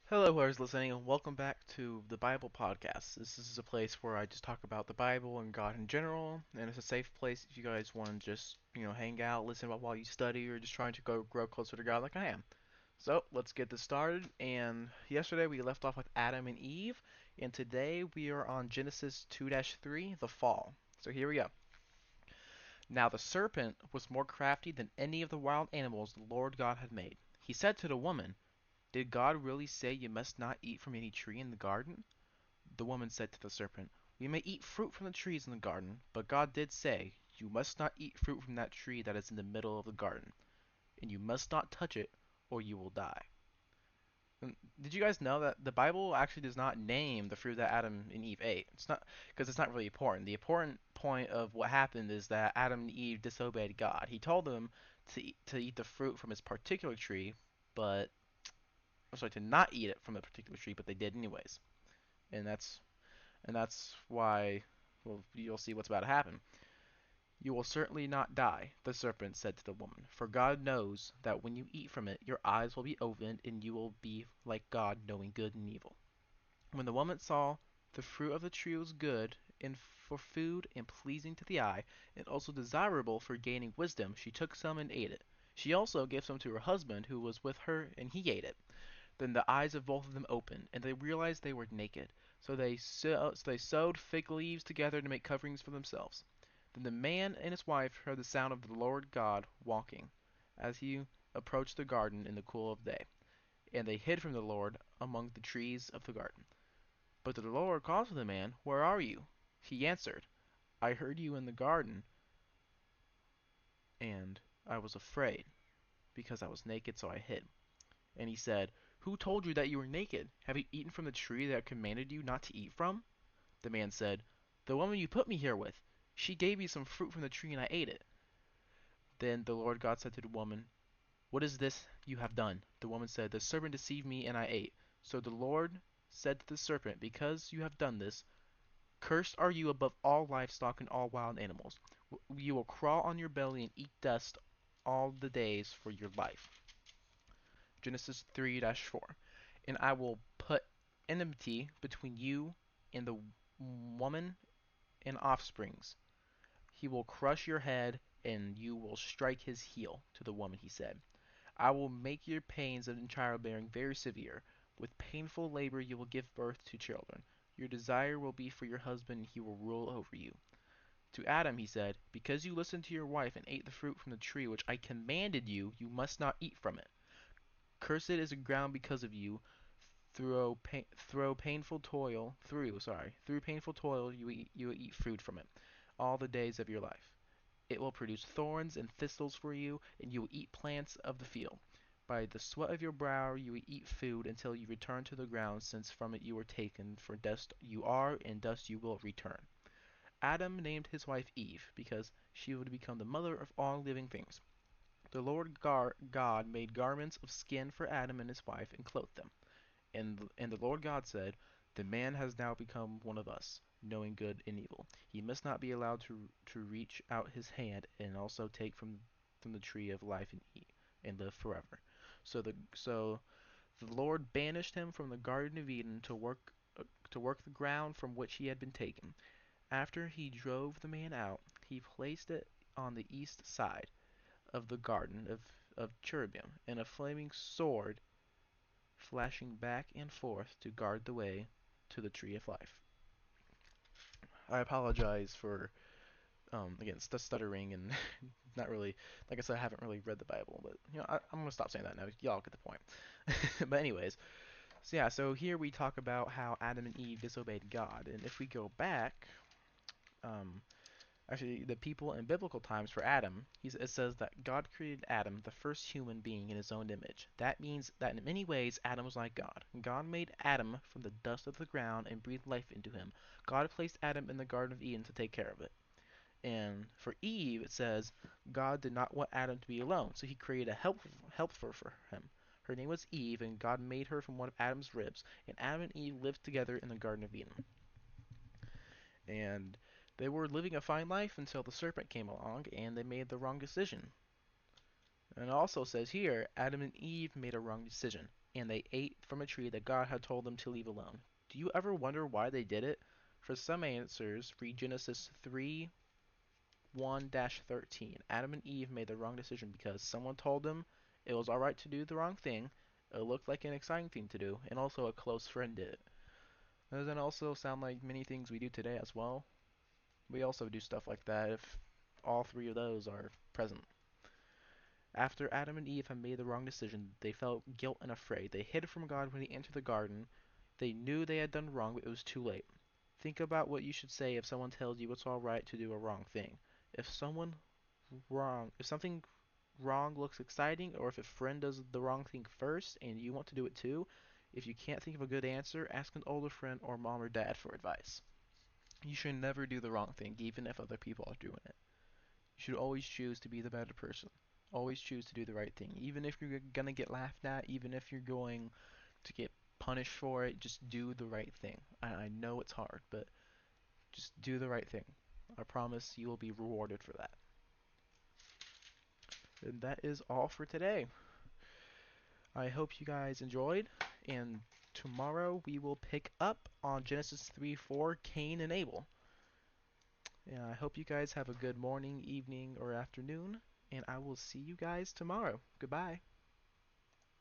Hello, whoever's listening, and welcome back to the Bible Podcast. This is a place where I just talk about the Bible and God in general, and it's a safe place if you guys want to just, hang out, listen about while you study, or just trying to grow closer to God like I am. So, let's get this started. And yesterday we left off with Adam and Eve, and today we are on Genesis 2-3, the fall. So here we go. Now the serpent was more crafty than any of the wild animals the Lord God had made. He said to the woman, "Did God really say you must not eat from any tree in the garden?" The woman said to the serpent, "We may eat fruit from the trees in the garden, but God did say, 'You must not eat fruit from that tree that is in the middle of the garden, and you must not touch it, or you will die.'" And did you guys know that the Bible actually does not name the fruit that Adam and Eve ate? It's not because it's not really important. The important point of what happened is that Adam and Eve disobeyed God. He told them to eat the fruit from his particular tree, but sorry, to not eat it from a particular tree, but they did anyways. And that's why, well, you'll see what's about to happen. "You will certainly not die," the serpent said to the woman, "for God knows that when you eat from it, your eyes will be opened, and you will be like God, knowing good and evil." When the woman saw the fruit of the tree was good and for food and pleasing to the eye, and also desirable for gaining wisdom, she took some and ate it. She also gave some to her husband who was with her, and he ate it. Then the eyes of both of them opened, and they realized they were naked. So they sewed fig leaves together to make coverings for themselves. Then the man and his wife heard the sound of the Lord God walking as he approached the garden in the cool of day, and they hid from the Lord among the trees of the garden. But the Lord called to the man, "Where are you?" He answered, "I heard you in the garden, and I was afraid, because I was naked, so I hid." And he said, "Who told you that you were naked? Have you eaten from the tree that I commanded you not to eat from?" The man said, "The woman you put me here with, she gave me some fruit from the tree and I ate it." Then the Lord God said to the woman, "What is this you have done?" The woman said, "The serpent deceived me and I ate." So the Lord said to the serpent, "Because you have done this, cursed are you above all livestock and all wild animals. You will crawl on your belly and eat dust all the days for your life." Genesis 3-4. "And I will put enmity between you and the woman and offsprings. He will crush your head, and you will strike his heel." To the woman he said, "I will make your pains in childbearing very severe. With painful labor you will give birth to children. Your desire will be for your husband, and he will rule over you." To Adam he said, "Because you listened to your wife and ate the fruit from the tree which I commanded you, you must not eat from it. Cursed is the ground because of you. Through painful toil you will eat food from it all the days of your life. It will produce thorns and thistles for you, and you will eat plants of the field. By the sweat of your brow you will eat food until you return to the ground, since from it you were taken, for dust you are, and dust you will return." Adam named his wife Eve, because she would become the mother of all living things. The Lord God made garments of skin for Adam and his wife and clothed them. And the Lord God said, "The man has now become one of us, knowing good and evil. He must not be allowed to reach out his hand and also take from the tree of life and eat, and live forever." So the Lord banished him from the Garden of Eden to work the ground from which he had been taken. After he drove the man out, he placed it on the east side of the garden of cherubim, and a flaming sword flashing back and forth to guard the way to the tree of life. I apologize for again stuttering and not really, like I said, I haven't really read the Bible, but I'm gonna stop saying that now. Y'all get the point. But anyways, so here we talk about how Adam and Eve disobeyed God, and if we go back, um, actually, the people in biblical times for Adam, it says that God created Adam, the first human being, in his own image. That means that in many ways Adam was like God. God made Adam from the dust of the ground and breathed life into him. God placed Adam in the Garden of Eden to take care of it. And for Eve, it says God did not want Adam to be alone, so he created a helper for him. Her name was Eve, and God made her from one of Adam's ribs, and Adam and Eve lived together in the Garden of Eden. And they were living a fine life until the serpent came along and they made the wrong decision. And it also says here, Adam and Eve made a wrong decision. and they ate from a tree that God had told them to leave alone. Do you ever wonder why they did it? For some answers, read Genesis 3 1-13. Adam and Eve made the wrong decision because someone told them it was alright to do the wrong thing, it looked like an exciting thing to do, and also a close friend did it. Doesn't that also sound like many things we do today as well? We also do stuff like that if all three of those are present. After Adam and Eve had made the wrong decision, they felt guilt and afraid. They hid from God when he entered the garden. They knew they had done wrong, but it was too late. Think about what you should say if someone tells you it's alright to do a wrong thing. If someone if something wrong looks exciting, or if a friend does the wrong thing first and you want to do it too, if you can't think of a good answer, ask an older friend or mom or dad for advice. You should never do the wrong thing, even if other people are doing it. You should always choose to be the better person. Always choose to do the right thing. Even if you're gonna get laughed at, even if you're going to get punished for it, just do the right thing. I know it's hard, but just do the right thing. I promise you will be rewarded for that. And that is all for today. I hope you guys enjoyed, and tomorrow we will pick up on Genesis 3:4, Cain and Abel. And I hope you guys have a good morning, evening, or afternoon, and I will see you guys tomorrow. Goodbye.